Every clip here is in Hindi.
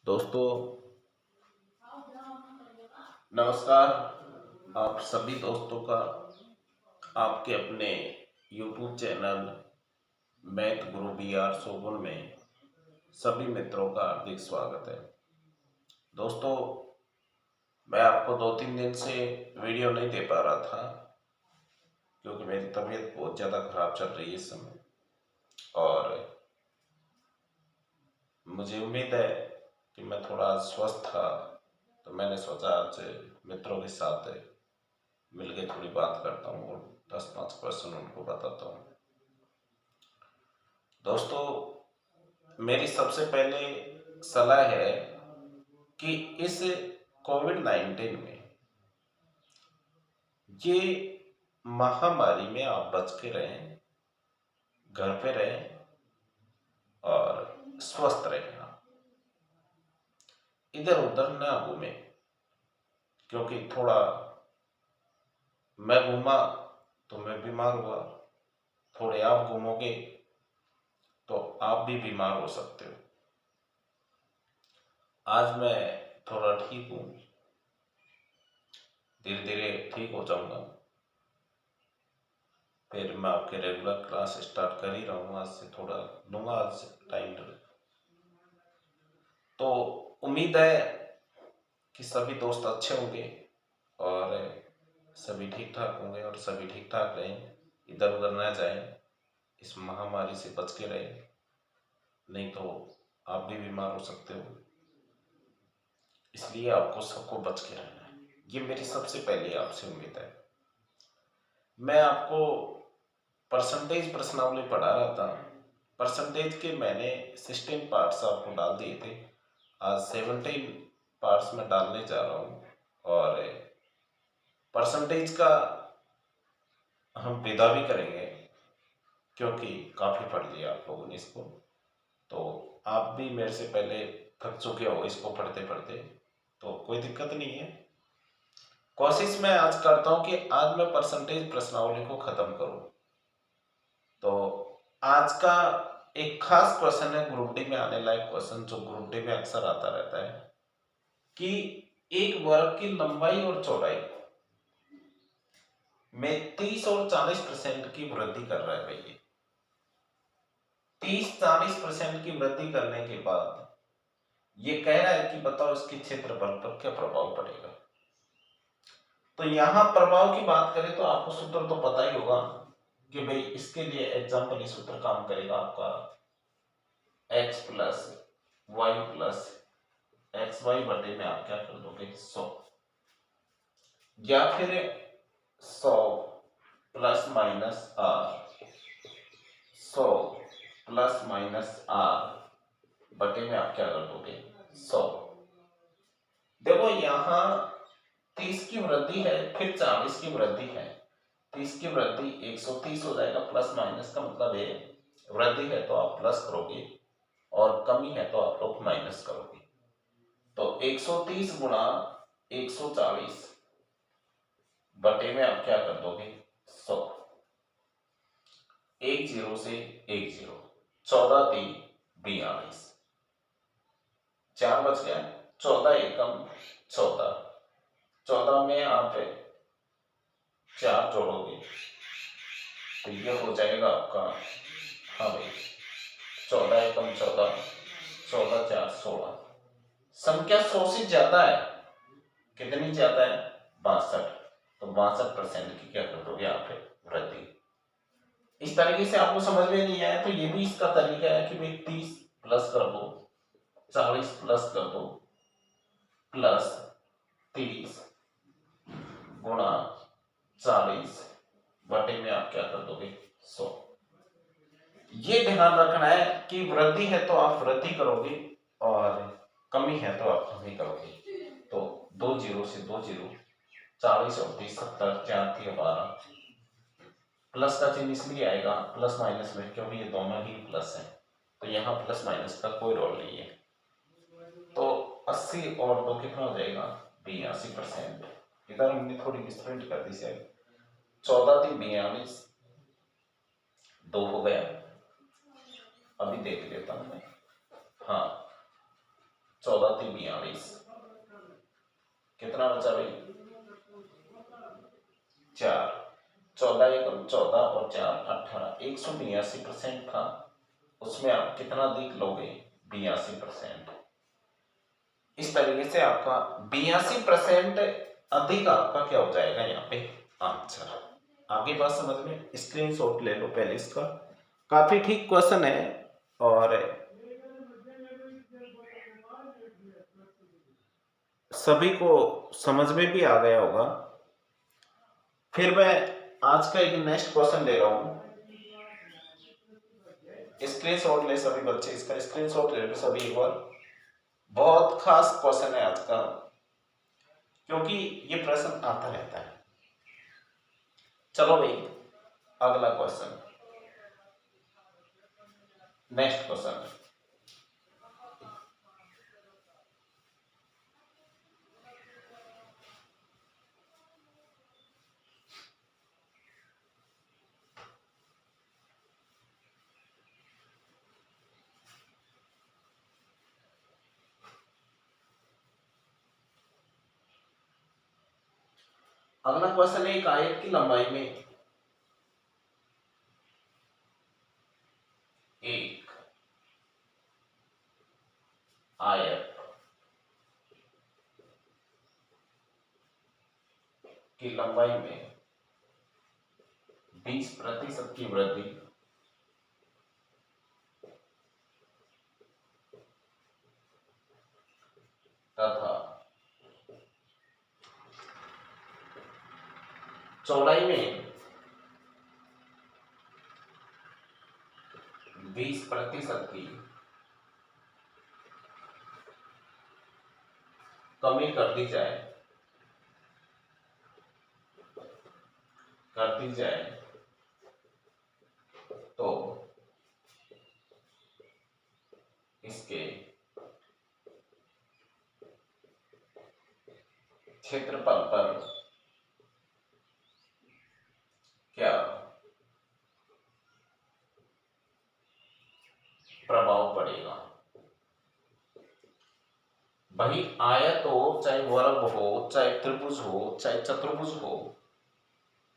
दोस्तों नमस्कार। आप सभी दोस्तों का आपके अपने YouTube चैनल मैथ गुरु BR सोगुन में सभी मित्रों का हार्दिक स्वागत है। दोस्तों मैं आपको 2-3 दिन से वीडियो नहीं दे पा रहा था क्योंकि मेरी तबीयत बहुत ज़्यादा खराब चल रही है इस समय, और मुझे उम्मीद है कि मैं थोड़ा स्वस्थ था, तो मैंने सोचा आज मित्रों के साथ मिलके थोड़ी बात करता हूँ और 10-5 क्वेश्चन उनको बताता हूँ। दोस्तों मेरी सबसे पहले सलाह है कि इस कोविड-19 में, ये महामारी में आप बच के रहें, घर पे रहें और स्वस्थ रहें। आप इधर उधर ना घूमें, क्योंकि थोड़ा मैं घूमा तो मैं बीमार हुआ, थोड़े आप घूमोगे तो आप भी बीमार हो सकते हो। आज मैं थोड़ा ठीक हूँ, धीरे धीरे ठीक हो जाऊंगा। फिर मैं आपके रेगुलर क्लास स्टार्ट कर ही रहा हूँ, आज से थोड़ा लूँगा आज टाइम। तो उम्मीद है कि सभी दोस्त अच्छे होंगे और सभी ठीक ठाक होंगे और सभी ठीक ठाक रहें, इधर उधर ना जाएं, इस महामारी से बच के रहें, नहीं तो आप भी बीमार हो सकते हो। इसलिए आपको सबको बच के रहना है, ये मेरी सबसे पहली आपसे उम्मीद है। मैं आपको परसेंटेज प्रश्नावली पढ़ा रहा था। परसेंटेज के मैंने 16 पार्ट्स आपको डाल दिए थे, आज 17 पार्ट्स में डालने जा रहा हूँ। और परसेंटेज का हम विदा भी करेंगे क्योंकि काफ़ी पढ़ लिया आप लोगों ने इसको, तो आप भी मेरे से पहले थक चुके हो इसको पढ़ते पढ़ते, तो कोई दिक्कत नहीं है। कोशिश मैं आज करता हूँ कि आज मैं परसेंटेज प्रश्नावली को ख़त्म करूँ। तो आज का एक खास क्वेश्चन है, ग्रुप डी में आने लायक क्वेश्चन, जो ग्रुप डी में अक्सर आता रहता है कि एक वर्ग की लंबाई और चौड़ाई में 30 और 40% की वृद्धि कर रहा है भाई। 30-40% की वृद्धि करने के बाद ये कह रहा है कि बताओ इसके क्षेत्रफल पर क्या प्रभाव पड़ेगा। तो यहां प्रभाव की बात करें तो आपको सूत्र तो पता ही होगा कि भाई इसके लिए एग्जाम्पल ये सूत्र काम करेगा आपका x plus y plus x y बटे में आप क्या कर दोगे 100, या फिर 100 plus minus r, 100 plus minus r बटे में आप क्या कर दोगे 100। देखो यहाँ 30 की वृद्धि है, फिर 40 की वृद्धि है, 30 की वृद्धि 130 हो जाएगा, प्लस माइनस का मतलब है वृद्धि है तो आप प्लस करोगे और कमी है तो आप लोग माइनस करोगे। तो 130 गुणा 140 बटे में आप क्या कर दोगे 100, एक जीरो से एक जीरो, 14×3 42, 4 बच गया, 14 एकम 14, 14 में आप 4 जोड़ोगे तो ये हो जाएगा आपका, हाँ भाई 14 एकम 14, 14×4 16। संख्या 100 से ज्यादा है, कितनी ज्यादा है 62, तो 62% की क्या कर दोगे आप वृद्धि। इस तरीके से आपको समझ में नहीं आया तो ये भी इसका तरीका है कि भाई 30 प्लस कर दो, 40 प्लस कर दो, प्लस 30 गुणा 40 बटे में आप क्या कर दोगे 100। ये ध्यान रखना है कि वृद्धि है तो आप वृद्धि करोगे और कमी है तो आप कमी करोगे। तो 2 जीरो से 2 जीरो, 40 और 30 70, 4×3 12, प्लस का चिन्ह इसलिए आएगा प्लस माइनस में क्योंकि ये दोनों ही प्लस हैं, तो यहाँ प्लस माइनस का कोई रोल नहीं है। तो 80 और 2 कितना हो जाएगा 82%। इधर हमने थोड़ी मिसप्रिंट कर दी से, 14×3 42, 2 हो गया, अभी देख लेता हूँ मैं, हाँ 14 थी 42, कितना बचा भाई 4, 14 एकम 14 और 4 18, 182% था, उसमें आप कितना देख लोगे 82%। इस तरीके से आपका 82% अधिक आपका क्या हो जाएगा यहाँ पे आंसर। आगे बात समझ में, स्क्रीनशॉट ले लो पहले इसका, काफी ठीक क्वेश्चन है और सभी को समझ में भी आ गया होगा। फिर मैं आज का एक नेक्स्ट क्वेश्चन ले रहा हूं, स्क्रीनशॉट ले सभी बच्चे, इसका स्क्रीनशॉट ले लो सभी एक बार। बहुत खास क्वेश्चन है आज का, क्योंकि ये प्रश्न आता रहता है। चलो भाई अगला क्वेश्चन, नेक्स्ट क्वेश्चन। अगला क्वेश्चन है, एक आयत की लंबाई में एक आयत की लंबाई में 20% की वृद्धि तथा चौड़ाई में 20% की कमी कर दी जाए तो इसके क्षेत्रफल पर क्या प्रभाव पड़ेगा। भाई आयत हो, चाहे वर्ग हो, चाहे त्रिभुज हो, चाहे चतुर्भुज हो,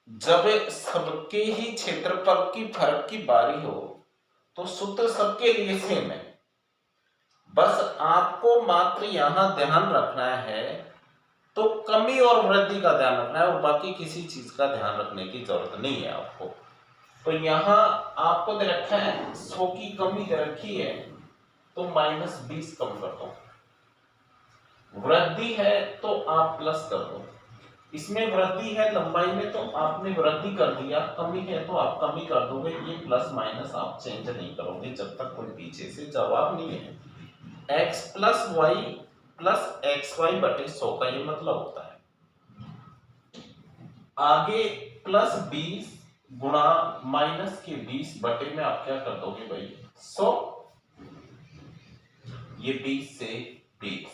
जब सबके ही क्षेत्रफल की फर्क की बारी हो तो सूत्र सबके लिए सेम है। बस आपको मात्र यहां ध्यान रखना है, तो कमी और वृद्धि का ध्यान रखना है और बाकी किसी चीज का ध्यान रखने की जरूरत नहीं है आपको। तो यहां आपको दे रखा है 100 की कमी दे रखी है, तो -20 कम कर दो। वृद्धि है तो आप प्लस कर दो। इसमें वृद्धि है लंबाई में तो आपने वृद्धि कर दिया, कमी है तो आप कमी कर दोगे। ये प्लस माइनस आप चेंज नहीं करोगे जब तक कोई पीछे से जवाब नहीं है। x plus y plus x y बटे 100 का ये मतलब होता है। आगे प्लस 20 गुणा माइनस के 20 बटे में आप क्या कर दोगे भाई 100। ये 20 से 20,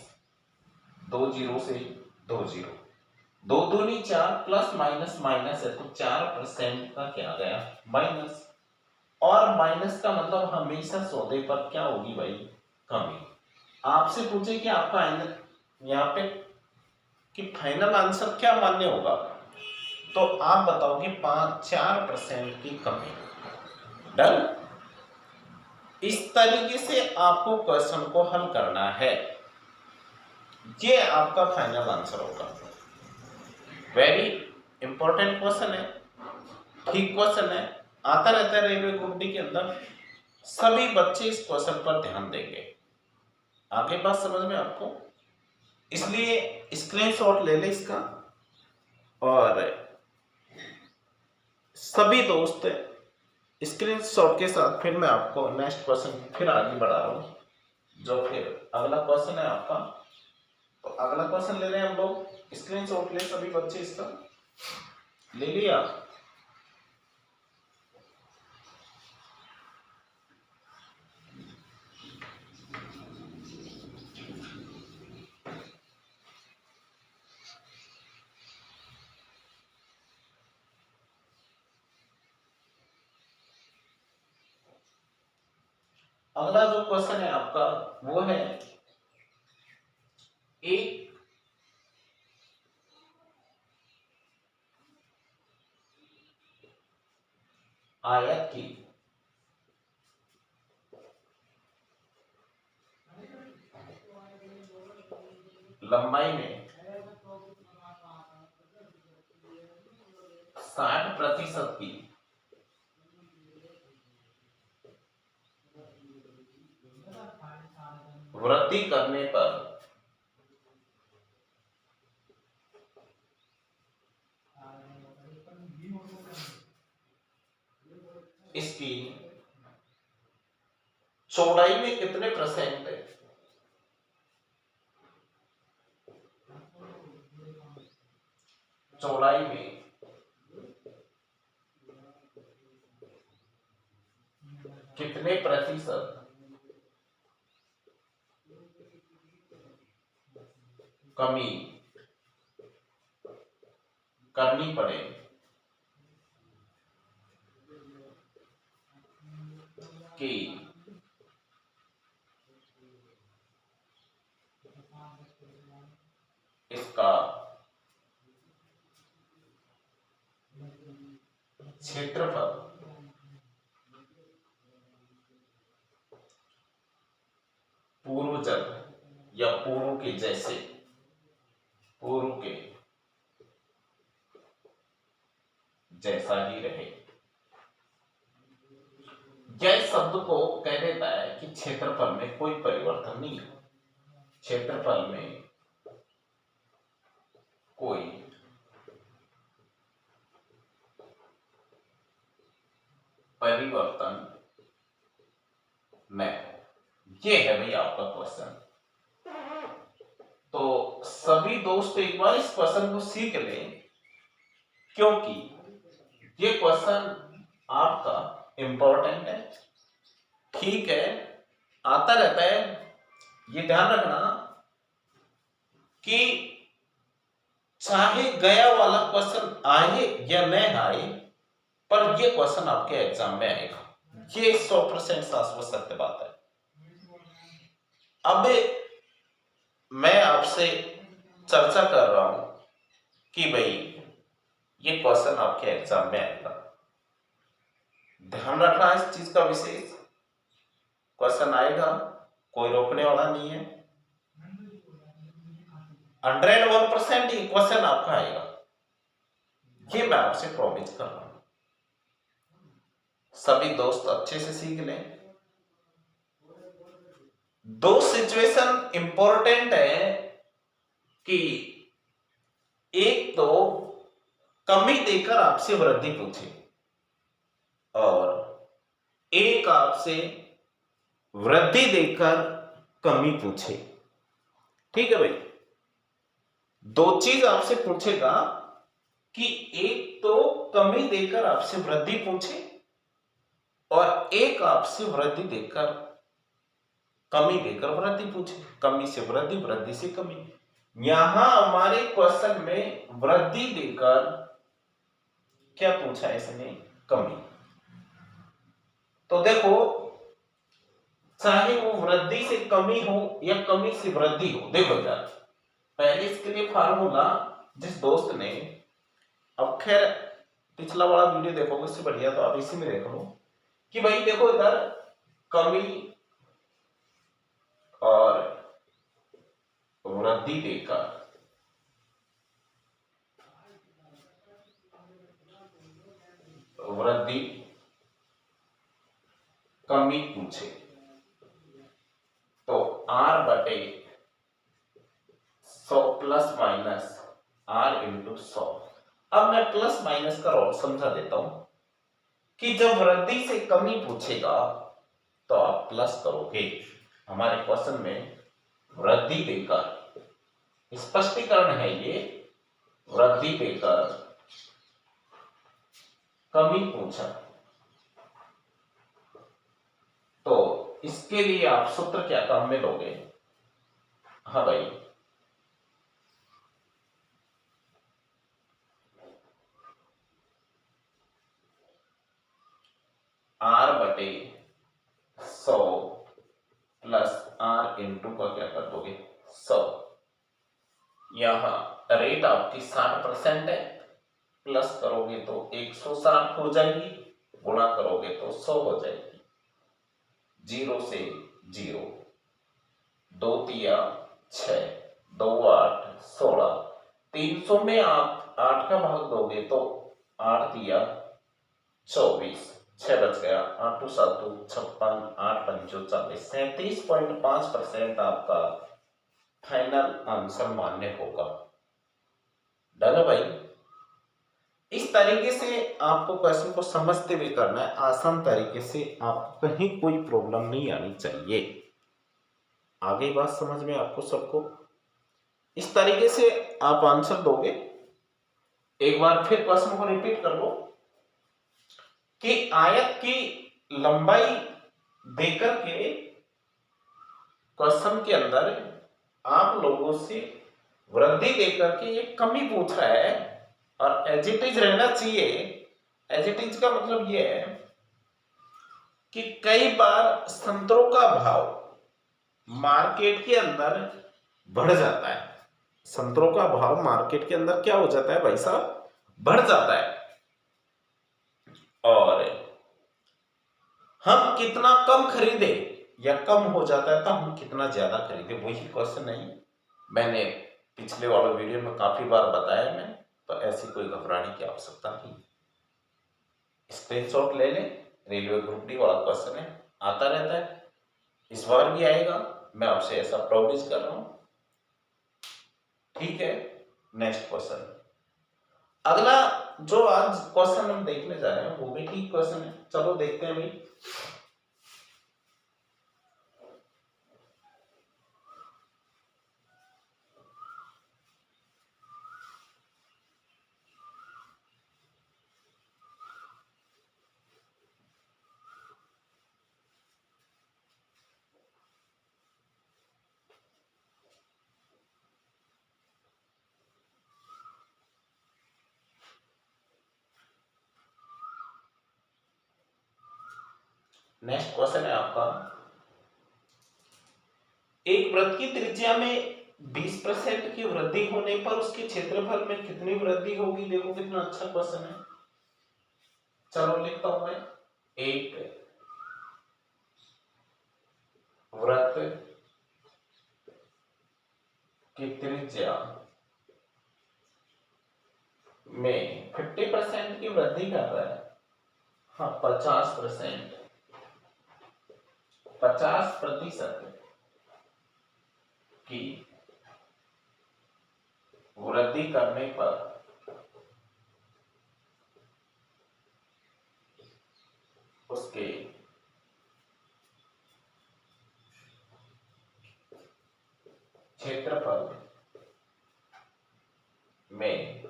2 जीरो से 2 जीरो, 2 दूनी 4, प्लस माइनस माइनस है तो 4% का क्या गया माइनस। और माइनस का मतलब हमेशा सौदे पर क्या होगी भाई कमी। आपसे पूछे कि आपका यहाँ पे कि फाइनल आंसर क्या मान्य होगा, तो आप बताओगे 4% की कमी। डन। इस तरीके से आपको क्वेश्चन को हल करना है, ये आपका फाइनल आंसर होगा। वेरी इंपॉर्टेंट क्वेश्चन है, ठीक क्वेश्चन है, आता रहता है रेलवे ग्रुप डी के अंदर। सभी बच्चे इस क्वेश्चन पर ध्यान देंगे। आगे बात समझ में आपको, इसलिए स्क्रीनशॉट ले ले इसका और सभी दोस्त स्क्रीनशॉट के साथ फिर मैं आपको नेक्स्ट क्वेश्चन फिर आगे बढ़ा रहा हूं, जो फिर अगला क्वेश्चन है आपका। तो अगला क्वेश्चन ले रहे हैं हम लोग, स्क्रीनशॉट ले सभी बच्चे इसका, ले लिया। अगला जो क्वेश्चन है आपका वो है एक आयत की लंबाई में 60% की वृद्धि करने पर इसकी चौड़ाई में कितने परसेंट चौड़ाई में कितने प्रतिशत कमी करनी पड़े कि इसका क्षेत्रफल पूर्वजन्म या पूर्व के जैसे पूर्व के जैसा ही रहे। यह शब्द को कह देता है कि क्षेत्रफल में कोई परिवर्तन नहीं है, क्षेत्रफल में कोई परिवर्तन नहीं। ये है भाई आपका क्वेश्चन। तो सभी दोस्त एक बार इस क्वेश्चन को सीख लें, क्योंकि ये क्वेश्चन आपका इंपॉर्टेंट है। ठीक है, आता रहता है, ये ध्यान रखना कि चाहे गया वाला क्वेश्चन आए या न आए, पर ये क्वेश्चन आपके एग्जाम में आएगा। ये 100% शाश्वत सत्य बात है। अब मैं आपसे चर्चा कर रहा हूं कि भाई ये क्वेश्चन आपके एग्जाम में आएगा, ध्यान रखना इस चीज का विशेष। क्वेश्चन आएगा, कोई रोकने वाला नहीं है। 101% ये क्वेश्चन आपका आएगा, ये मैं आपसे प्रॉमिस कर रहा हूं। सभी दोस्त अच्छे से सीख लें। दो सिचुएशन इंपॉर्टेंट है कि एक तो कमी देकर आपसे वृद्धि पूछे और एक आपसे वृद्धि देकर कमी पूछे। ठीक है भाई, दो चीज आपसे पूछेगा कि एक तो कमी देकर आपसे वृद्धि पूछे और एक आपसे वृद्धि देकर कमी देकर वृद्धि पूछे। कमी से वृद्धि, वृद्धि से कमी। यहां हमारे क्वेश्चन में वृद्धि देकर क्या पूछा है इसने? कमी। तो देखो, चाहे वो वृद्धि से कमी हो या कमी से वृद्धि हो, देखो यार, पहले इसके लिए फार्मूला जिस दोस्त ने, अब खैर पिछला वाला वीडियो देखोगे उससे बढ़िया तो आप इसी में देख लो कि भाई देखो इधर कमी और वृद्धि देकर वृद्धि कमी पूछे तो R/100 plus minus R into 100। अब मैं प्लस माइनस का और समझा देता हूं कि जब वृद्धि से कमी पूछेगा तो आप प्लस करोगे। हमारे क्वेश्चन में वृद्धि देकर स्पष्टीकरण है, ये वृद्धि देकर कमी पूछा, तो इसके लिए आप सूत्र क्या काम में लोगे? हाँ भाई, R/100 प्लस R इंटू का क्या कर दोगे? 100। यहाँ रेट आपकी 60% है, प्लस करोगे तो 160 हो जाएगी, गुणा करोगे तो 100 हो जाएगी। 0 से 0, 2 तिया 6, 2 8 16, 300 में आप 8 का भाग दोगे तो 8 तिया 24, 6 बच गया, 8 7 56, 8 5 40, 37.5% आपका फाइनल आंसर मान्य होगा। डन है भाई। इस तरीके से आपको क्वेश्चन को समझते हुए करना है, आसान तरीके से, आपको कहीं कोई प्रॉब्लम नहीं आनी चाहिए। आगे बात समझ में आपको सबको? इस तरीके से आप आंसर दोगे। एक बार फिर क्वेश्चन को रिपीट कर लो कि आयत की लंबाई देकर के क्वेश्चन के अंदर आप लोगों से वृद्धि देकर के ये कमी पूछ रहा है और एज इट इज रहना चाहिए। एज इट इज का मतलब ये है कि कई बार संतरों का भाव मार्केट के अंदर बढ़ जाता है। संतरों का भाव मार्केट के अंदर क्या हो जाता है भाई साहब? बढ़ जाता है। और हम कितना कम खरीदे या कम हो जाता है तो हम कितना ज्यादा खरीदे, वही क्वेश्चन नहीं। मैंने पिछले वाले वीडियो में काफी बार बताया मैं, तो ऐसी कोई घबराने की आवश्यकता नहीं। स्क्रीनशॉट ले लें, रेलवे ग्रुप डी वाला क्वेश्चन है, आता रहता है, इस बार भी आएगा, मैं आपसे ऐसा प्रॉमिस कर रहा हूं। ठीक है, नेक्स्ट क्वेश्चन। अगला जो आज क्वेश्चन हम देखने जा रहे हैं वो भी ठीक क्वेश्चन है, चलो देखते हैं भाई। नेक्स्ट क्वेश्चन है आपका, एक वृत्त की त्रिज्या में 20% की वृद्धि होने पर उसके क्षेत्रफल में कितनी वृद्धि होगी? देखो कितना अच्छा क्वेश्चन है, चलो लिखता हूं मैं। एक वृत्त की त्रिज्या में 50% की वृद्धि कर रहा है। हाँ, 50%, 50% की वृद्धि करने पर उसके क्षेत्रफल में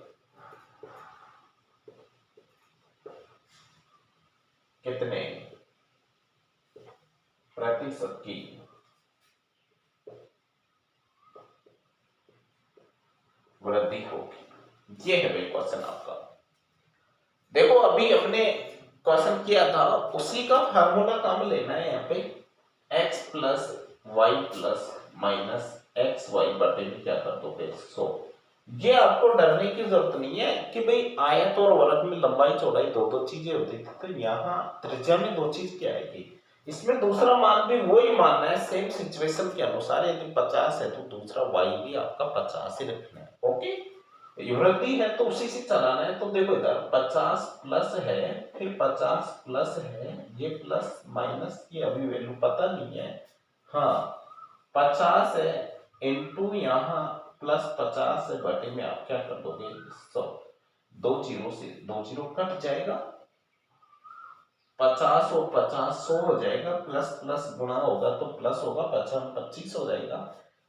कितने प्रतिशत की वृद्धि होगी? ये है भाई क्वेश्चन आपका। देखो अभी हमने क्वेश्चन किया था, उसी का फार्मूला काम लेना है यहाँ पे। x plus y plus minus x y बटे में क्या कर दोगे 100। ये आपको डरने की जरूरत नहीं है कि भाई आयत और वर्ग में लंबाई चौड़ाई दो दो चीजें होती थी, तो यहाँ त्रिज्या में दो चीज क्या आएगी, इसमें दूसरा मान भी वही मानना है सेम सिचुएशन के अनुसार। यदि 50 है तो दूसरा y भी आपका 50 ही रखना है। ओके, वृद्धि है तो उसी से चलाना है। तो देखो इधर 50 प्लस है, फिर 50 प्लस है, ये प्लस माइनस की अभी वैल्यू पता नहीं है। हाँ 50 है इंटू यहाँ प्लस 50 है बटे में आप क्या कर दोगे 100। दो जीरो से दो जीरो कट जाएगा, 50 और 50 100 हो जाएगा, प्लस प्लस गुणा होगा तो प्लस होगा, 50 25 हो जाएगा।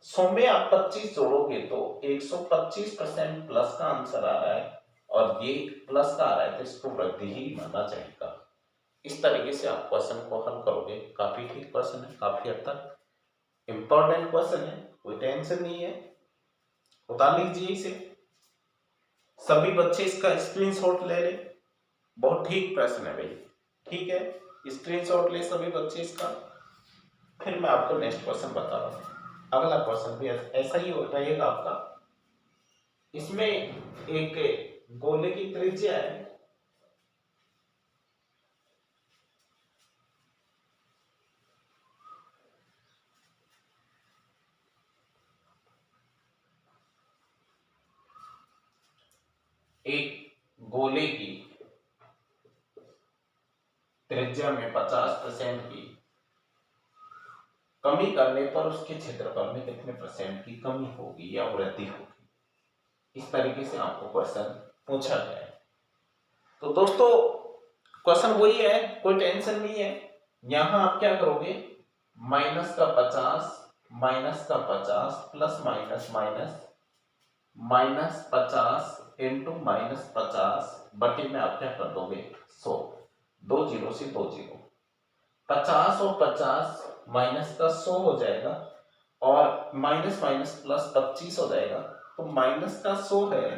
100 में आप 25 जोड़ोगे तो 125% प्लस का आंसर आ रहा है, और ये प्लस का आ रहा है तो इसको वृद्धि ही माना जाएगा। इस तरीके से आप क्वेश्चन को हल करोगे। काफी ठीक क्वेश्चन है, काफी हद तक इंपॉर्टेंट क्वेश्चन है, कोई टेंशन नहीं है, उतार लीजिए इसे। सभी बच्चे इसका स्क्रीनशॉट ले ले, बहुत ठीक प्रश्न है भाई। ठीक है, स्क्रीनशॉट ले सभी बच्चे इसका। फिर मैं आपको नेक्स्ट क्वेश्चन बता रहा हूँ। अगला क्वेश्चन भी ऐसा ही रहेगा आपका। इसमें एक गोले की त्रिज्या है, एक गोले की त्रिज्या में 50% की कमी करने पर उसके क्षेत्रफल में कितने परसेंट की कमी होगी या वृद्धि होगी। इस तरीके से आपको क्वेश्चन पूछा गया है। तो दोस्तों क्वेश्चन वही है, कोई टेंशन नहीं है। यहां आप क्या करोगे, माइनस का 50 प्लस माइनस माइनस -50 इंटू -50 बटे में आप क्या कर दोगे 100, 2 जीरो से 2 जीरो, 50 और 50 माइनस का 100 हो जाएगा और माइनस माइनस प्लस 25 हो जाएगा। तो माइनस का 100 है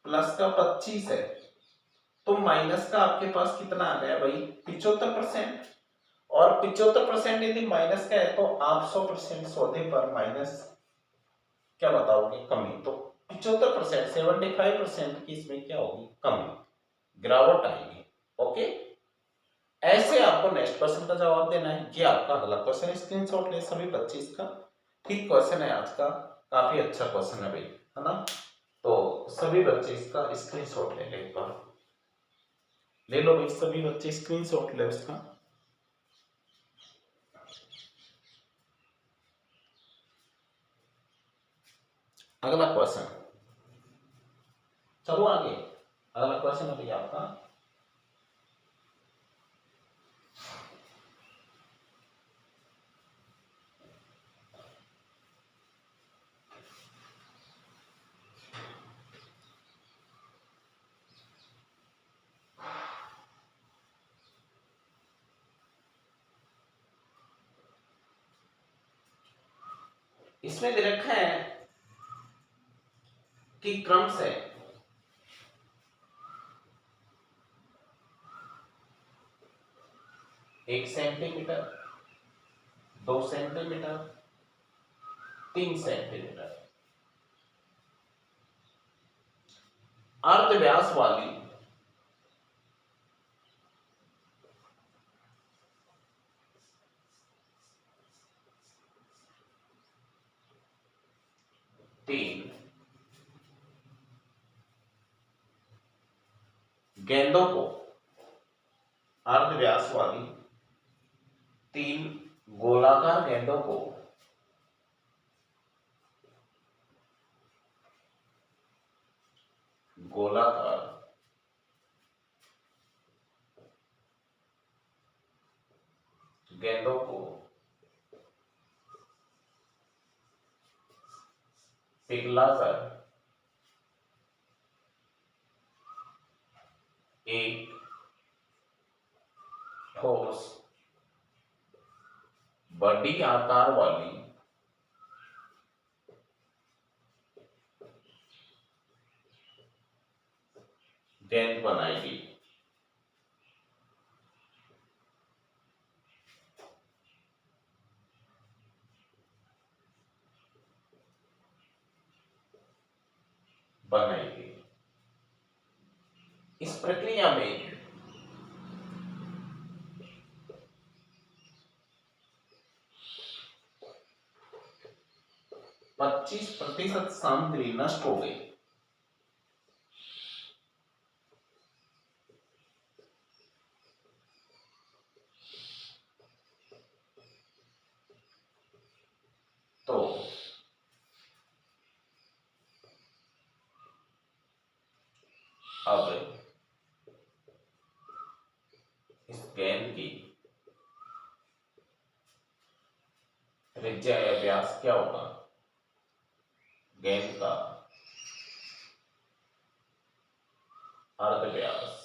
प्लस का 25 है, तो माइनस का आपके पास कितना आ गया भाई 75%। और 75% यदि माइनस का है तो आप 100% सौदे पर माइनस क्या बताओगे कमी। तो 75% 75% की इसमें क्या होगी कमी, गिरावट आएगी। ओके, ऐसे आपको नेक्स्ट क्वेश्चन का जवाब देना है। ये आपका अगला क्वेश्चन, स्क्रीनशॉट ले सभी बच्चे इसका। ठीक क्वेश्चन है आज का, काफी अच्छा क्वेश्चन है भाई, है ना। तो सभी बच्चे इसका स्क्रीनशॉट ले ले, एक बार ले लो भाई, सभी बच्चे स्क्रीनशॉट ले उसका। अगला क्वेश्चन, चलो आगे। अगला क्वेश्चन है भैया आपका, इसमें दे रखा है कि क्रम से 1 सेंटीमीटर, 2 सेंटीमीटर, 3 सेंटीमीटर अर्ध व्यास वाली तीन गेंदों को, अर्ध व्यास वाली 3 गोलाकार गेंदों को गोलाकार गेंदों को पिघलाकर एक ठोस बड़ी आकार वाली गेंद बनाएगी। बनाएगी इस प्रक्रिया में 25% सामग्री नष्ट हो गई। तो अब इस गेंद की त्रिज्या या व्यास क्या होगा, गेंद का अर्ध व्यास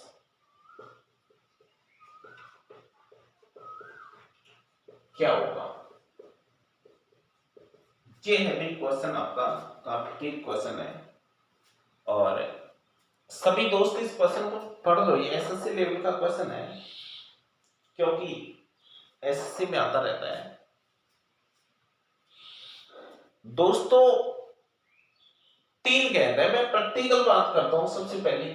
क्या होगा। ये है भी क्वेश्चन आपका, काफी ठीक क्वेश्चन है और सभी दोस्त इस क्वेश्चन को पढ़ लो। ये एसएससी लेवल का क्वेश्चन है क्योंकि एसएससी में आता रहता है। दोस्तों तीन गेंद है, मैं प्रैक्टिकल बात करता हूं। सबसे पहले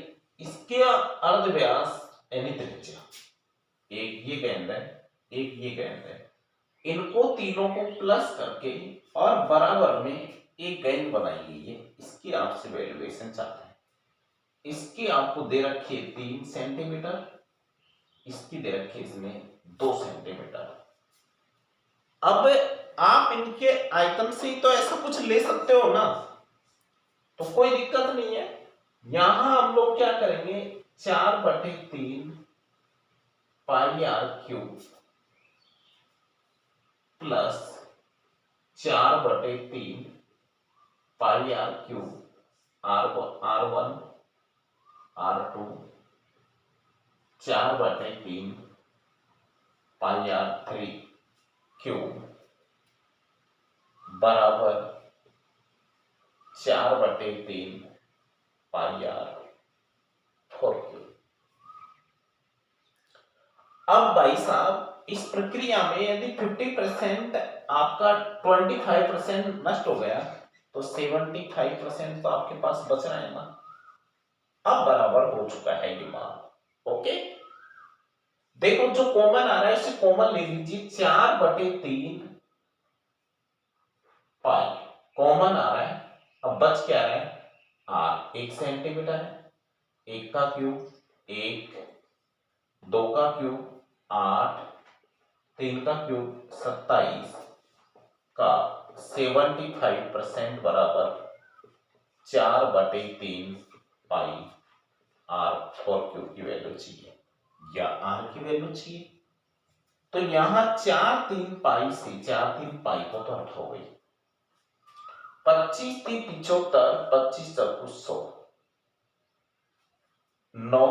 इसके अर्ध व्यास यानी त्रिज्या, एक ये गेंद है, एक ये गेंद है, इनको तीनों को प्लस करके और बराबर में एक गेंद बनाई गई है, इसकी आपसे वैल्यूएशन चाहते हैं। इसकी आपको दे रखी है 3 सेंटीमीटर, इसकी दे रखी है इसमें 2 सेंटीमीटर। अब आप इनके आयतन से तो ऐसा कुछ ले सकते हो ना, तो कोई दिक्कत नहीं है। यहां हम लोग क्या करेंगे, 4/3 pi r cube plus 4/3 pi r cube R1 R2 4/3 pi R3 cube बराबर 4/3 पाई R4 क्यूब। अब भाई साहब इस प्रक्रिया में यदि 50% आपका 25% नष्ट हो गया तो 75% तो आपके पास बच रहा है ना। अब बराबर हो चुका है ये मान। ओके, देखो जो कॉमन आ रहा है उसे कॉमन ले लीजिए, 4/3 पाई कॉमन आ रहा है। अब बच क्या रहा है, R 1 सेंटीमीटर है, 1 का क्यूब 1, 2 का क्यूब 8, 3 का क्यूब 27 का 75% बराबर 4/3 पाई R4 क्यूब की वैल्यू चाहिए या R की वैल्यू चाहिए। तो यहां 4/3 पाई से 4/3 पाई को तो 8 हो गई, 25 3 75, 25 चौको 100, 9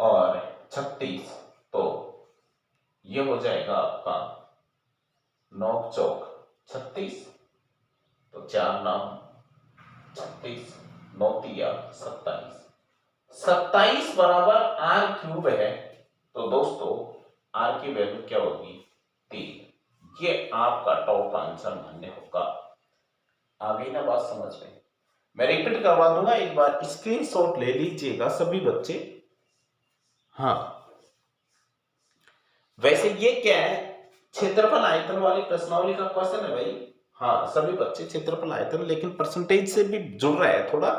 और 36, तो ये हो जाएगा आपका 9 चौक 36, तो 4 9 36, 9 तिया 27, 27 बराबर R क्यूब है। तो दोस्तों R की वैल्यू क्या होगी, 3। ये आपका टॉप आंसर मान्य होगा। आ गई ना बात समझ में। मैं रिपीट करवा दूंगा एक बार, स्क्रीनशॉट ले लीजिएगा सभी बच्चे। हाँ, वैसे ये क्या है, क्षेत्रफल आयतन वाली प्रश्नावली का क्वेश्चन है भाई। हाँ सभी बच्चे क्षेत्रफल आयतन, लेकिन परसेंटेज से भी जुड़ रहा है थोड़ा,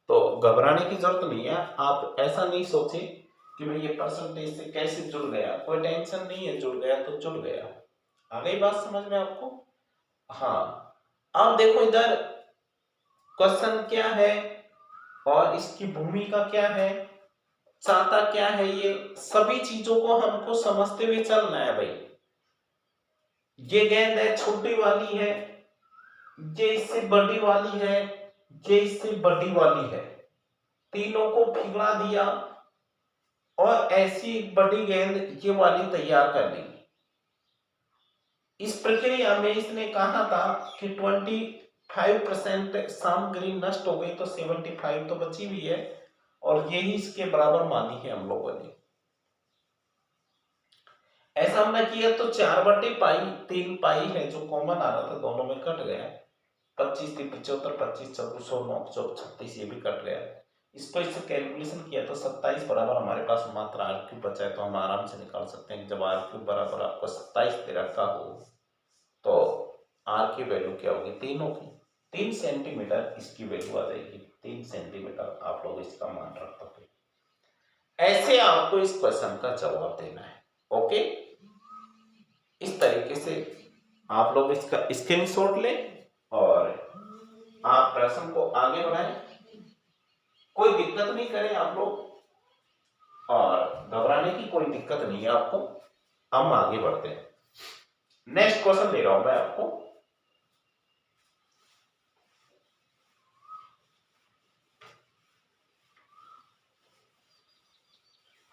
तो घबराने की जरूरत नहीं है। आप ऐसा नहीं सोचे कि भाई ये परसेंटेज से कैसे जुड़ गया, कोई टेंशन नहीं है, जुड़ गया तो जुड़ गया। आ गई बात समझ में आपको। हाँ, अब देखो इधर क्वेश्चन क्या है और इसकी भूमिका क्या है, चाहता क्या है, ये सभी चीजों को हमको समझते हुए चलना है भाई। ये गेंद है, छोटी वाली है, ये इससे बड़ी वाली है, ये इससे बड़ी वाली है, तीनों को पिघला दिया और ऐसी बड़ी गेंद ये वाली तैयार कर ली। इस प्रक्रिया में इसने कहा था कि 25% सामग्री नष्ट हो गई तो 75 तो बची हुई है, और यही इसके बराबर मानी है हम लोगों ने। ऐसा हमने किया तो 4/3 पाई है जो कॉमन आ रहा था, दोनों में कट गया, 25 3 75, 25 चौको 100, 9 चौक 36, ये भी कट गया। इसको इससे कैलकुलेशन किया तो 27 बराबर हमारे पास मात्र R क्यूब बचा है, तो हम आराम से निकाल सकते हैं। जब R क्यूब बराबर आपको 27 दे रखा हो तो R की वैल्यू क्या होगी, तीनों की 3 सेंटीमीटर इसकी वैल्यू आ जाएगी, 3 सेंटीमीटर आप लोग इसका मान रख पाओगे। ऐसे आपको इस क्वेश्चन का जवाब देना है। ओके, इस तरीके से आप लोग इसका स्क्रीनशॉट लें और आप प्रश्न को आगे बढ़ाएं, कोई दिक्कत नहीं करें आप लोग, और घबराने की कोई दिक्कत नहीं है आपको। हम आगे बढ़ते हैं, नेक्स्ट क्वेश्चन दे रहा हूं मैं आपको।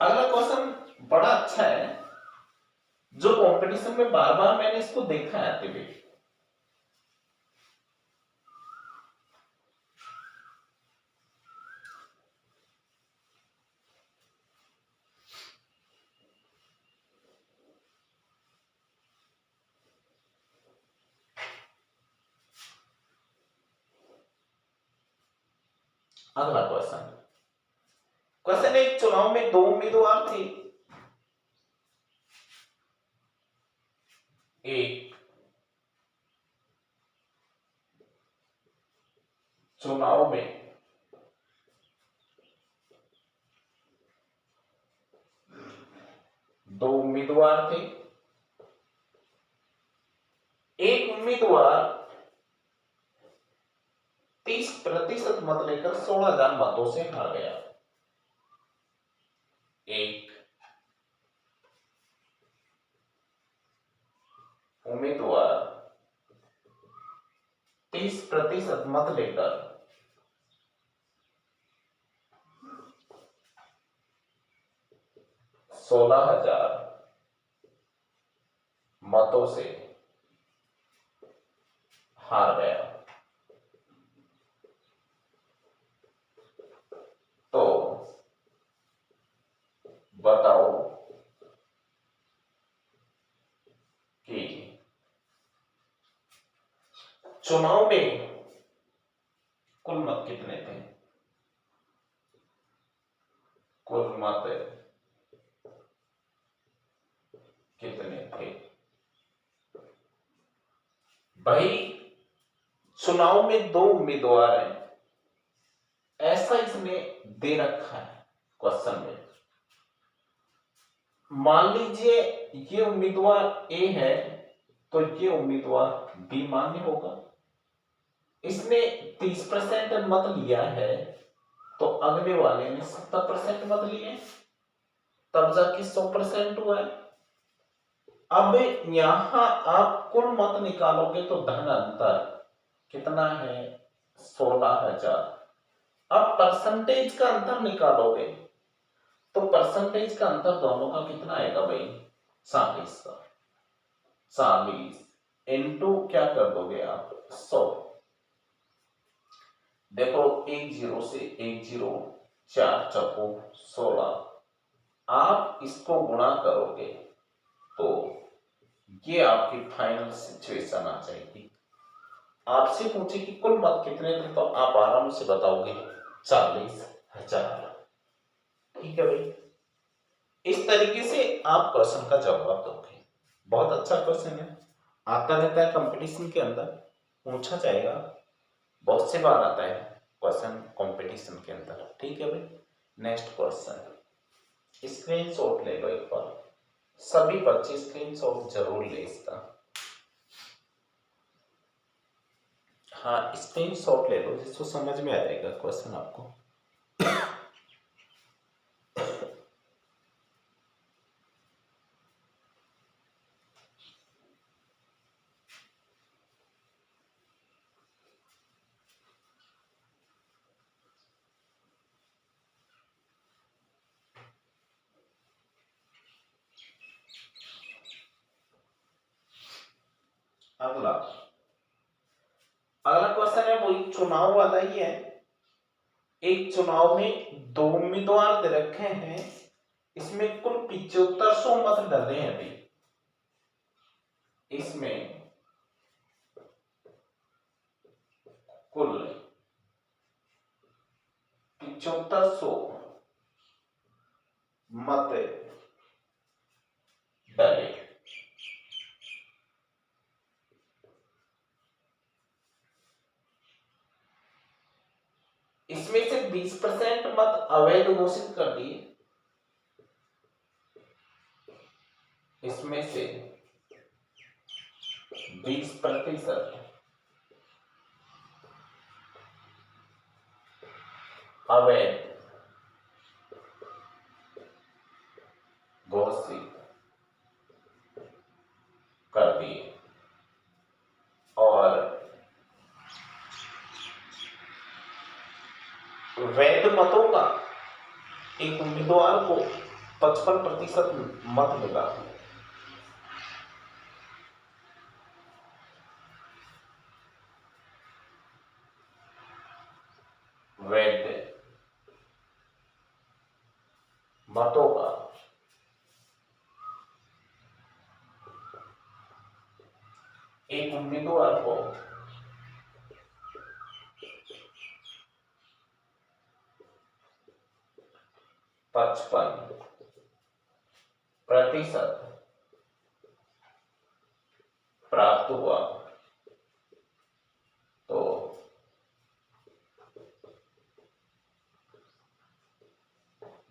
अगला क्वेश्चन बड़ा अच्छा है, जो कंपटीशन में बार बार मैंने इसको देखा है आते हुए। अगला क्वेश्चन, क्वेश्चन एक, चुनाव में दो उम्मीदवार थे। एक चुनाव में दो उम्मीदवार थे। एक उम्मीदवार 30% मत लेकर 16,000 मतों से हार गया। एक उम्मीदवार 30% मत लेकर 16,000 मतों से हार गया। तो बताओ कि चुनाव में कुल मत कितने थे? कुल मत कितने थे भाई? चुनाव में दो उम्मीदवार हैं, ऐसा इसमें दे रखा है क्वेश्चन में। मान लीजिए ये उम्मीदवार ए है तो ये उम्मीदवार बी मान्य होगा। इसने 30% मत लिया है तो अगले वाले ने 70% मत लिए, तब जाके 100% हुआ है। अब यहां आप कुल मत निकालोगे तो धन अंतर कितना है? 16,000। अब परसेंटेज का अंतर निकालोगे तो परसेंटेज का अंतर दोनों का कितना आएगा भाई? 40 का। 40 इंटू क्या कर दोगे आप? 100। देखो एक जीरो से एक जीरो, 4 चौको 16। आप इसको गुणा करोगे तो ये आपकी फाइनल सिचुएशन आ जाएगी। आपसे पूछे कि कुल मत कितने थे तो आप आराम से बताओगे 40,000। ठीक है भाई, इस तरीके से आप क्वेश्चन का जवाब दोगे। बहुत अच्छा क्वेश्चन है, आता रहता है कंपटीशन के अंदर, पूछा जाएगा, बहुत से बार आता है क्वेश्चन कंपटीशन के अंदर। ठीक है भाई, नेक्स्ट क्वेश्चन, स्क्रीनशॉट ले लो एक बार, सभी बच्चे स्क्रीनशॉट जरूर ले इसका। हाँ स्क्रीनशॉट ले लो जिसको समझ में आ जाएगा क्वेश्चन आपको। अगला अगला क्वेश्चन है वही चुनाव वाला ही है। एक चुनाव में दो उम्मीदवार दे रखे हैं, इसमें कुल 7500 मत डले हैं अभी। इसमें कुल 7500 मत डले। इसमें से 20% मत अवैध घोषित कर दिए। इसमें से 20% अवैध घोषित कर दिए और वैध मतों का एक उम्मीदवार को 55% मत मिला। वैध मतों का एक उम्मीदवार को 55% प्राप्त हुआ, तो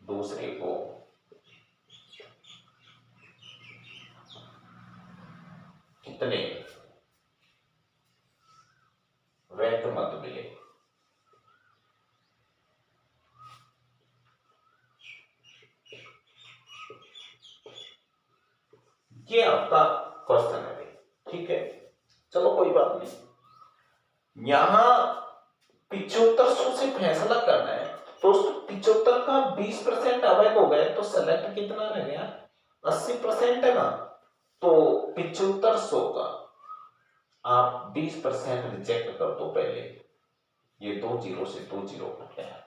दूसरे को कितने वैध मत मिले। ये आपका क्वेश्चन है, ठीक है। चलो कोई बात नहीं, यहां 7500 से फैसला करना है। दोस्तों 75 का 20% अवैध हो गए तो सेलेक्ट कितना रह गया, 80% है ना। तो 7500 का आप 20% रिजेक्ट कर दो पहले, ये 2 जीरो से 2 जीरो कट गया,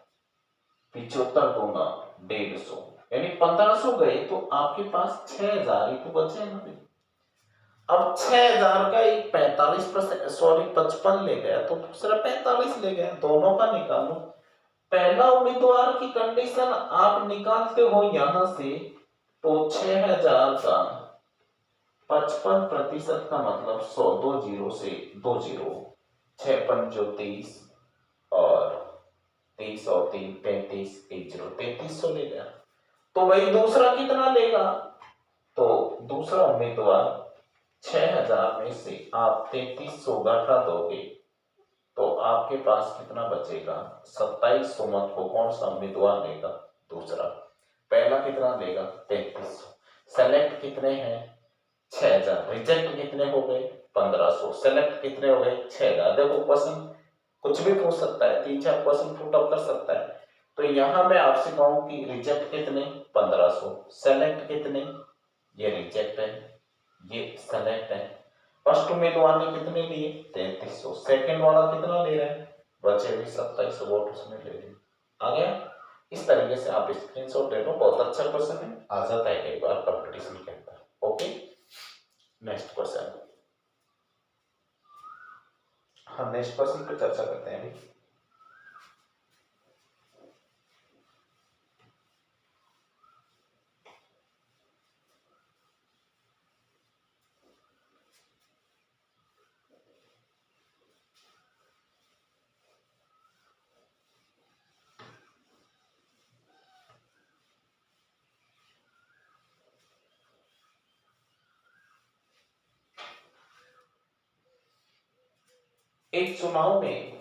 75 दूंगा 150, यानी 1500 गए तो आपके पास 6000 ही तो बचे ना। अब 6000 का एक 45%, सॉरी 55 ले गया तो दूसरा 45 ले गया, दोनों का निकालो। पहला उम्मीदवार की कंडीशन आप निकालते हो यहां से, तो 6000 का 55% का मतलब 100, 2 जीरो से 2 जीरो, 6 पंचो 30 और 30 और 3 35, 1 जीरो 3300 ले गया। तो वही दूसरा कितना लेगा, तो दूसरा उम्मीदवार 6000 में से आप 3300 घटा दोगे तो आपके पास कितना बचेगा, 2700 मत को कौन सा उम्मीदवार लेगा, दूसरा। पहला कितना लेगा, 3300। सेलेक्ट कितने हैं, 6000। रिजेक्ट कितने हो गए, 1500। सेलेक्ट कितने हो गए, 6000। देखो क्वेश्चन कुछ भी पूछ सकता है, 3-4 क्वेश्चन पुट अप कर सकता है। तो यहां मैं आपसे कहूं कि रिजेक्ट कितने, 1500। सेलेक्ट कितने, ये रिजेक्ट है, ये सेलेक्ट है। फर्स्ट उम्मीदवार ने कितने लिए, 3300। सेकंड वाला कितना ले रहा है, बचे भी 2700 वोट उसने ले लिए। आ गया। इस तरीके से आप स्क्रीनशॉट ले लो, बहुत अच्छा क्वेश्चन है, आ जाता है कई बार कंपटीशन के अंदर। Okay, next question. हाँ, नेक्स्ट क्वेश्चन पे चर्चा करते हैं अभी। एक चुनाव में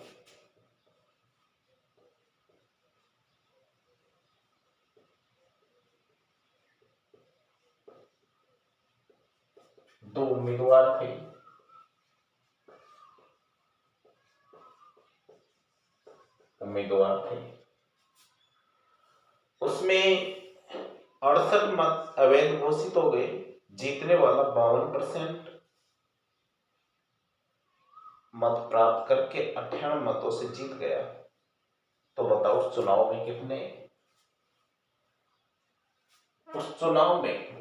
दो उम्मीदवार थे, उसमें 68 मत अवैध घोषित हो गए, जीतने वाला 52% मत प्राप्त करके 98 मतों से जीत गया। तो बताओ उस चुनाव में कितने, उस चुनाव में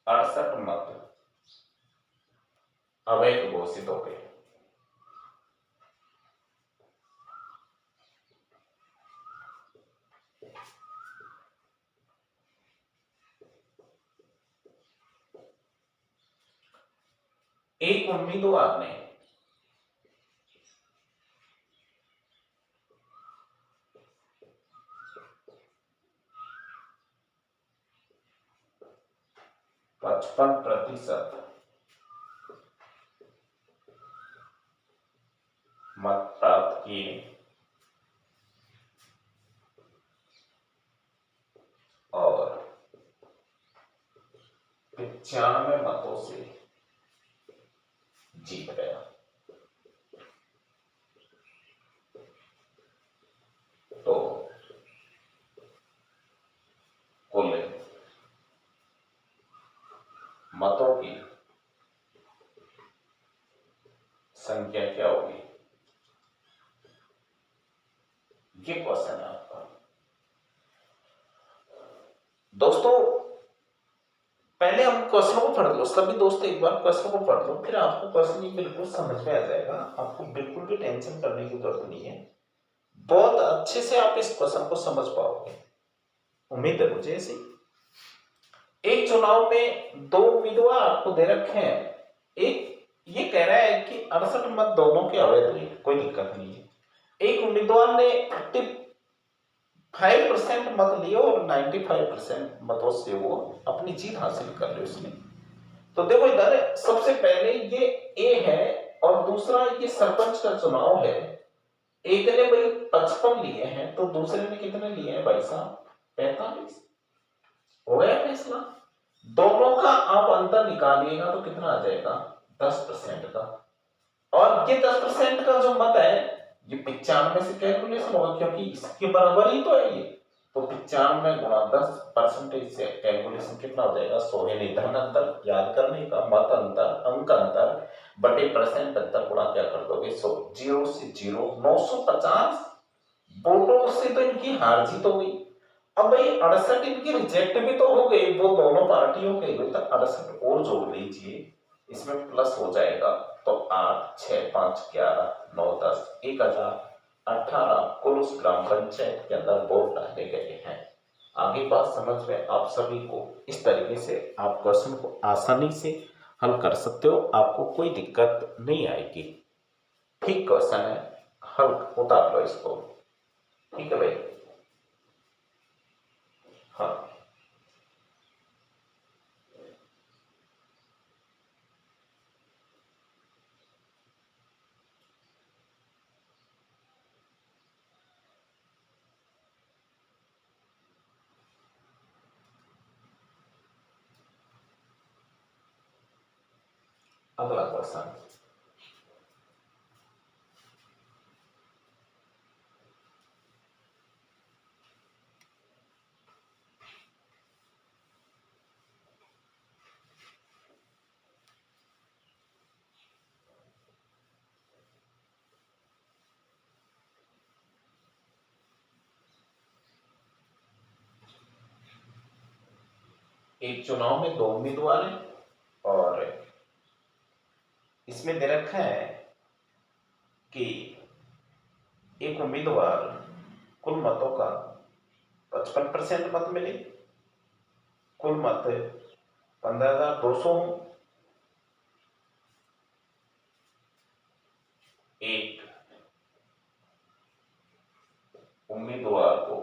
68 मत अवैध घोषित हो गए। एक उम्मीदवार ने पचपन प्रतिशत मत प्राप्त किए और 95 मतों से जीत गया। तो कुल मतों की संख्या क्या होगी, ये क्वेश्चन है आपका। दोस्तों पहले हम क्वेश्चन को पढ़ लो, सभी दोस्त एक बार क्वेश्चन को पढ़ लो, फिर आपको क्वेश्चन ही बिल्कुल समझ में आ जाएगा। आपको बिल्कुल भी टेंशन करने की जरूरत नहीं है, बहुत अच्छे से आप इस क्वेश्चन को समझ पाओगे, उम्मीद है मुझे ऐसी। एक चुनाव में दो उम्मीदवार आपको दे रखे हैं, एक ये कह रहा है कि 68 मत दोनों के अवैध हुए, कोई दिक्कत नहीं है। एक उम्मीदवार ने 5% मत लिए और 95% मतों से वो अपनी जीत हासिल कर ली उसने। तो देखो इधर सबसे पहले ये ए है और दूसरा ये सरपंच का चुनाव है। एक ने भाई 55 लिए हैं तो दूसरे ने कितने लिए हैं भाई साहब, 45। हो गया फैसला। दोनों का आप अंतर निकालिएगा तो कितना आ जाएगा, 10% का। और ये 10% का जो मत है ये 95 से कैलकुलेशन होगा, क्योंकि इसके बराबर ही तो है ये। तो 95 गुणा 10% से कैलकुलेशन कितना हो जाएगा, 100 है। नहीं धन अंतर याद करने का, मत अंतर, अंक अंतर बटे परसेंट अंतर गुणा क्या कर दोगे, 100। 0 से 0, 950 वोटों से तो इनकी हार जीत हो गई। अब भाई 68 इनकी रिजेक्ट भी तो हो गई, वो दोनों पार्टियों के हुए, तो 68 और जोड़ लीजिए, इसमें प्लस हो जाएगा। तो 8, 6, 5, 11, 9, 10, 1018 कुल उस ग्राम पंचायत के अंदर वोट डाले गए हैं। आगे बात समझ में आप सभी को, इस तरीके से आप क्वेश्चन को आसानी से हल कर सकते हो, आपको कोई दिक्कत नहीं आएगी। ठीक क्वेश्चन है, हल उतार लो इसको, ठीक है भाई। हाँ अगला क्वेश्चन, एक चुनाव में दो उम्मीदवार हैं और इसमें दे रखा है कि एक उम्मीदवार कुल मतों का 55% मत मिले, कुल मत 15,200 हो। एक उम्मीदवार को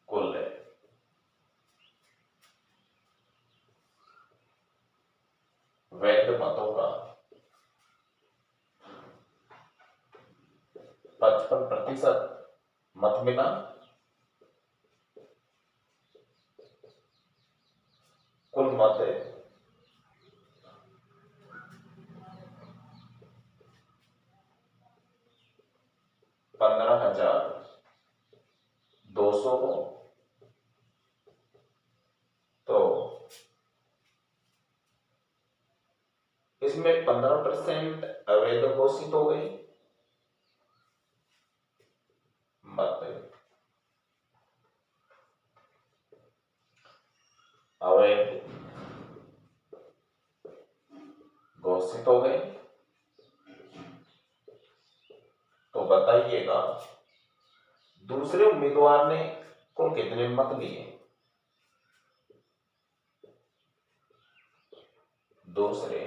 कुल वैध मतों का 55% मत मिला, कुल मत 15,200 हो। तो इसमें 15% अवैध घोषित हो गई मत, अवैध घोषित हो गए। तो बताइएगा दूसरे उम्मीदवार ने कुल कितने मत लिए, दूसरे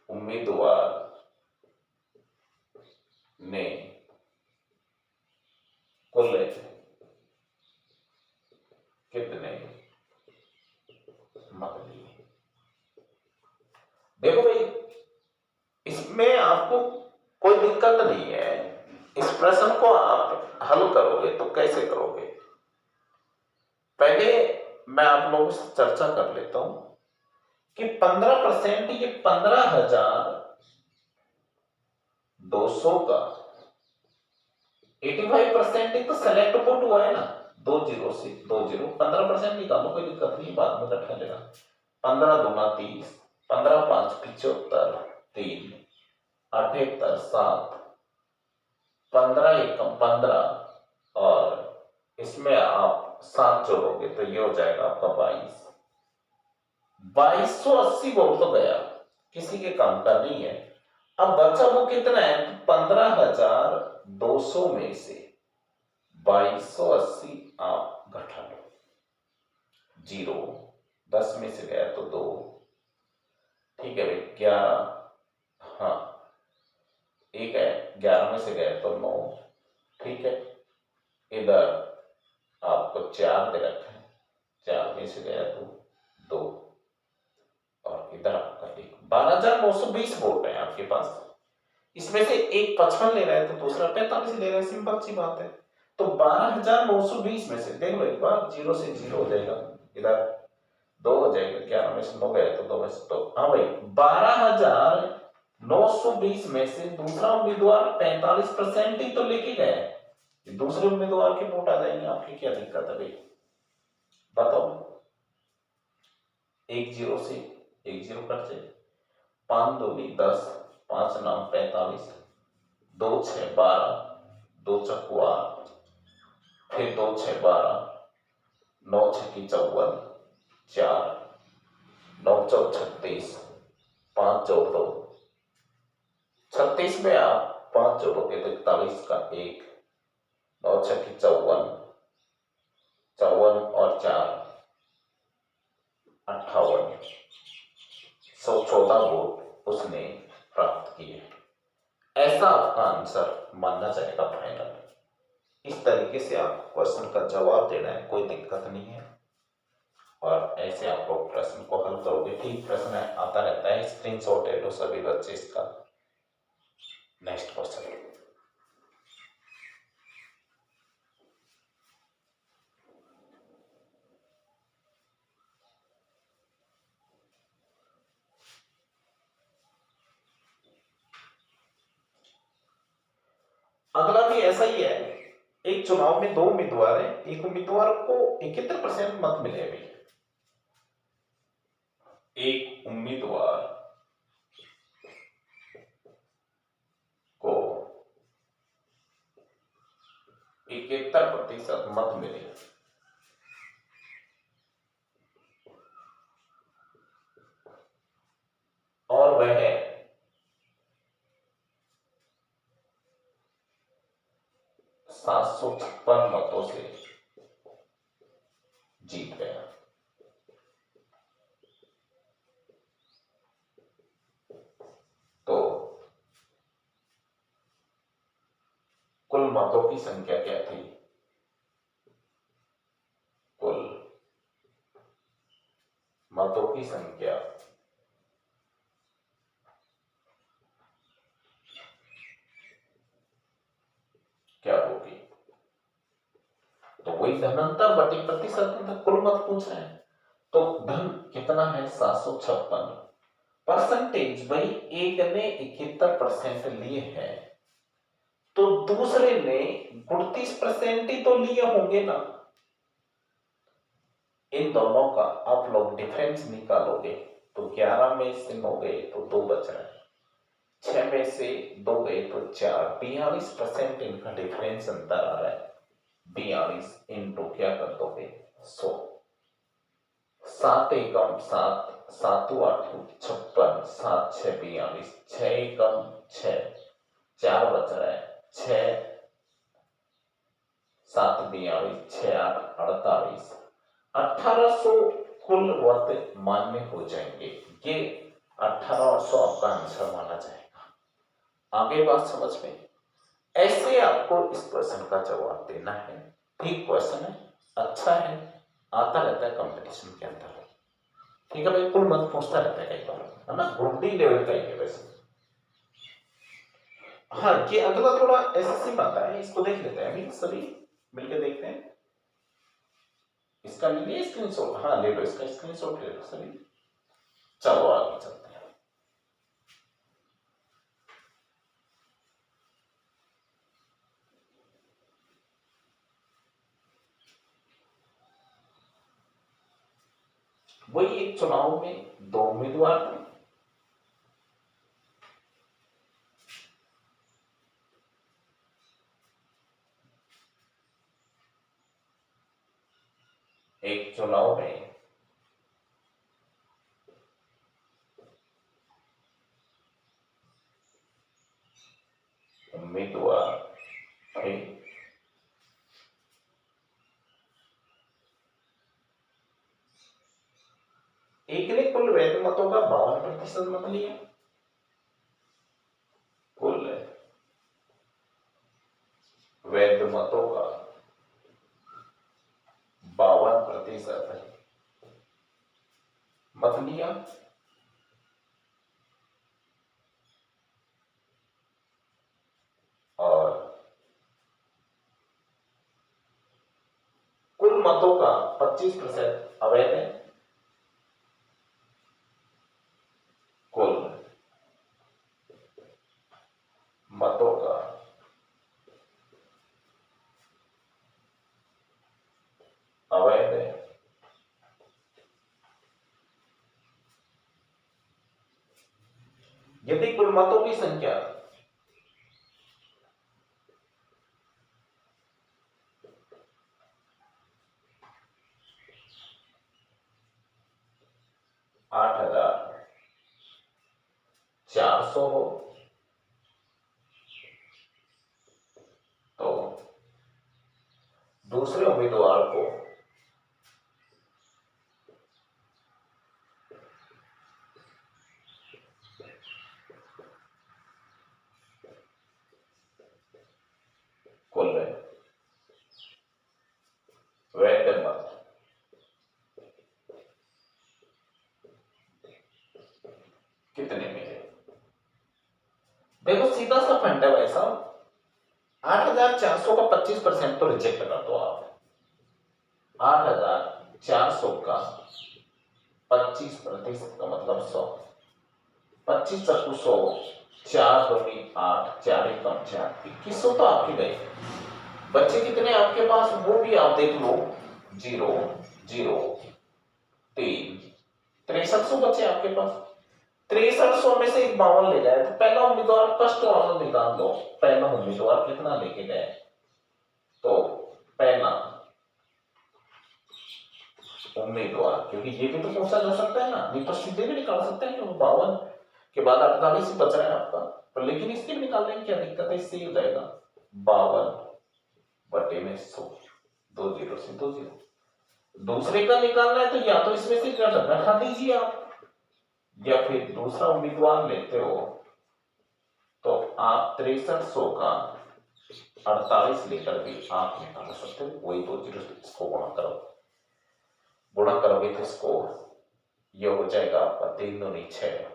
उम्मीदवार ने कुल कितने मत लिए। देखो भाई इसमें आपको कोई दिक्कत नहीं है, इस प्रश्न को आप हल करोगे तो कैसे करोगे, पहले मैं आप लोगों से चर्चा कर लेता हूं कि 15% ये 15,200 का 85% ही तो सेलेक्ट वोट हुआ है ना, 20 से 20 15% निकालो, कोई दिक्कत नहीं, बाद में रखा लेगा। 15 दूना 30, 15 5 75, 3 78 7, 15 एकम 15 और इसमें आप 7 जोड़ोगे तो ये हो जाएगा आपका 2280 वोल्ट तो गया, किसी के काम का नहीं है। अब बचा वो कितना है, 15,200 में से 2280 आप घटा लो, 0, 10 में से गया तो 2, ठीक है भाई, 11, हाँ एक है, 11 में से गया तो 9, ठीक है। इधर आपको 4 दे रखा है, 4 में से गया तो 2, और इधर आपका एक 12,920 वोल्ट है आपके पास। इसमें से एक 55 ले रहा है तो दूसरा 45 ले रहा है, सिंपल सी बात है। तो 12,920 में से देख लो एक बार, 0 से 0 हो जाएगा, इधर 2 हो जाएगा, 11 में से 9 गया तो 2 में से 2, हाँ भाई 12,920 में से दूसरा उम्मीदवार 45% ही तो लेके गया है, दूसरे उम्मीदवार के वोट आ जाएंगे, आपकी क्या दिक्कत है भाई, बताओ। 1 0 से 1 0 कट जाए, 5 2 10, 5 9 45, 2 6 12, 2 चक्कू 8, फिर 2 6 12, 9 6 54, 4, 9 4 36, 5 जोड़ दो 36 में आप 5 जोड़ोगे तो 41 का 1, 9 6 54, 54 और 4 58, 114 वोट उसने प्राप्त किए। ऐसा आपका आंसर मानना जाएगा फाइनल। इस तरीके से आपको क्वेश्चन का जवाब देना है, कोई दिक्कत नहीं है, और ऐसे आप लोग प्रश्न को हल करोगे। ठीक प्रश्न आता रहता है, स्क्रीनशॉट ले लो सभी बच्चे इसका। नेक्स्ट क्वेश्चन, अगला भी ऐसा ही है। एक चुनाव में 2 उम्मीदवार हैं, एक उम्मीदवार को 71% मत मिले अभी, एक उम्मीदवार को 71% मत मिले, और वह 756 मतों से जीत गया। तो कुल मतों की संख्या क्या थी, कुल मतों की संख्या क्या होगी। तो वही धनांतर बटे प्रतिशत में कुल मत पूछ रहे हैं, तो धन कितना है 756, परसेंटेज भाई एक ने 71% लिए हैं, तो दूसरे ने 38% ही तो लिए होंगे ना। इन दोनों का आप लोग डिफरेंस निकालोगे तो 11 में से 9 गए तो 2 बच रहे हैं, 6 में से 2 गए तो 4, 42% इनका डिफरेंस अंतर आ रहा है। 42 इंटू क्या कर दोगे 100, 7 एकम 7, 7 8 56, 7 6 42, 6 एकम 6, 4 बच रहा है, 6 7 42, 6 8 48, 1800 कुल वत मान्य हो जाएंगे। ये 1800 आपका आंसर माना जाएगा। आगे बात समझ में, ऐसे आपको इस प्रश्न का जवाब देना है। ठीक क्वेश्चन है, अच्छा है, आता रहता है कंपटीशन के अंदर, ठीक है भाई, कुल मत पूछता रहता है कई बार, है ना, ग्रुप डी लेवल का ही है वैसे। हाँ, ये अगला थोड़ा एसएससी में आता है, इसको देख लेते हैं अभी सभी मिलकर देखते हैं। इसका ले लिया स्क्रीनशॉट, हाँ ले लो, इसका स्क्रीनशॉट ले लो सभी। चलो आगे चलते हैं। वही एक चुनाव में 2 उम्मीदवार थे, चुनाव में उम्मीदवार थे। एक ने कुल वैध मतों का 52% मत लिया। कुल वैध मतों का 52% मत लिया। और कुल मतों का 25% अवैध है। कुल मतों का अवैध है। यदि कुल मतों की संख्या 8,400 हो तो दूसरे उम्मीदवार को कुल वैध मत कितने मिले? देखो सीधा सा फंड है भाई साहब। 8,400 का 25% तो रिजेक्ट कर दो आप। 8,400 का 25% का मतलब 100। 25 चक्कू 100, 4 दूनी 8, 4 कम 4, 2100 तो आपके गए। बच्चे कितने आपके पास वो भी आप देख लो। 0, 0, 3, 6300 बच्चे आपके पास। 6300 में से 52 ले जाए तो पहला उम्मीदवार फर्स्ट वाला निकाल दो। पहला उम्मीदवार कितना लेके गए? तो पहला उम्मीदवार, क्योंकि ये भी तो पूछा जा सकता है ना, नहीं तो सीधे भी निकाल सकते हैं कि 52 के बाद 48 बच रहा है आपका, पर लेकिन इसके भी निकालने में क्या दिक्कत है? इससे हो जाएगा 52 बटे में 100, 2 0 से 2 0। दूसरे का निकालना है तो या तो इसमें से घटा दीजिए आप, या फिर दूसरा उम्मीदवार लेते हो तो आप 6300 का 48 लेकर भी आप निकाल सकते हो। वही 2 0 इसको गुणा करोगे तो इसको ये हो जाएगा आपका 3 दूनी 6,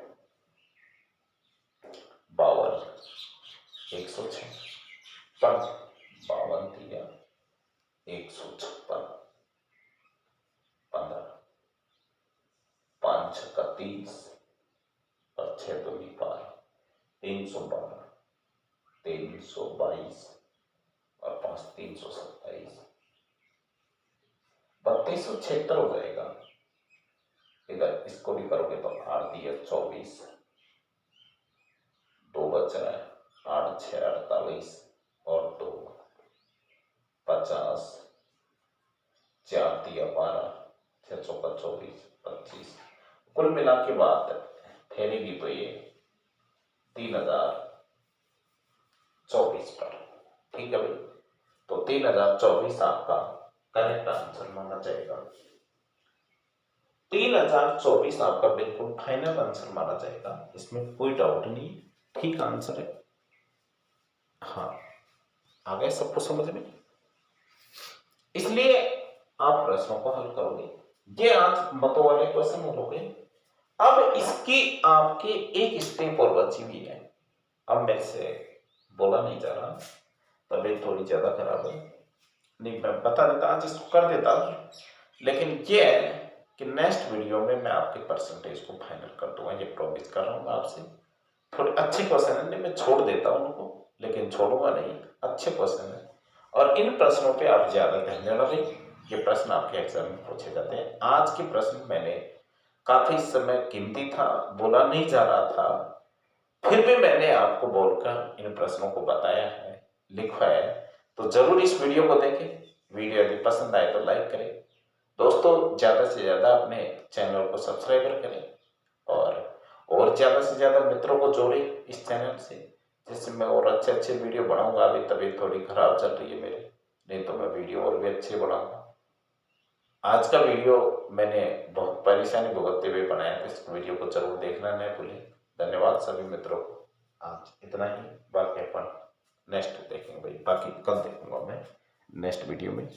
52, 106, 52 दिया 156, 15, 5 6 30 और 6 दूनी 12, 312, 322 और 5 327, 3276 हो जाएगा। इधर इसको भी करोगे तो 8 दिया 24, 2 बच रहा है, 8 6 48 और 2 50, 4 दिया 12, 6 चौका 24, 25। कुल मिला के बात ठहरेगी तो ये 3024 पर। ठीक है भाई, तो 3024 आपका करेक्ट आंसर माना जाएगा। 3024 आपका बिल्कुल फाइनल आंसर माना जाएगा, इसमें कोई डाउट नहीं, ठीक आंसर है। हाँ, आ गए सबको समझ में? इसलिए आप प्रश्नों को हल करोगे। ये आज मतों वाले क्वेश्चन हो गए। अब इसकी आपके एक स्टेप और बची हुई है। अब मेरे से बोला नहीं जा रहा, तबीयत थोड़ी ज्यादा खराब है, नहीं मैं बता देता, आज इसको कर देता, लेकिन ये है कि नेक्स्ट वीडियो में मैं आपके परसेंटेज को फाइनल कर दूंगा, ये प्रॉमिस कर रहा हूँ आपसे। थोड़े अच्छे क्वेश्चन है, मैं छोड़ देता हूँ उनको, लेकिन छोड़ूंगा नहीं, अच्छे क्वेश्चन है और इन प्रश्नों पे आप ज्यादा ध्यान देना भाई। ये प्रश्न आपके एग्जाम में पूछे जाते हैं। आज के प्रश्न मैंने काफी समय कीमती था, बोला नहीं जा रहा था, फिर भी मैंने आपको बोलकर इन प्रश्नों को बताया है, लिखवाया है। तो जरूर इस वीडियो को देखें। वीडियो यदि पसंद आए तो लाइक करें, दोस्तों ज़्यादा से ज़्यादा अपने चैनल को सब्सक्राइबर करें और ज़्यादा से ज़्यादा मित्रों को जोड़ें इस चैनल से, जिससे मैं और अच्छे वीडियो बनाऊंगा। अभी तबीयत थोड़ी ख़राब चल रही है मेरी, नहीं तो मैं वीडियो और भी अच्छे बनाऊंगा। आज का वीडियो मैंने बहुत परेशानी भुगतते हुए बनाया था, इस वीडियो को जरूर देखना न भूलें। धन्यवाद सभी मित्रों को। आज इतना ही, बाकी अपन नेक्स्ट देखेंगे भाई, बाकी कल देखूंगा मैं नेक्स्ट वीडियो में।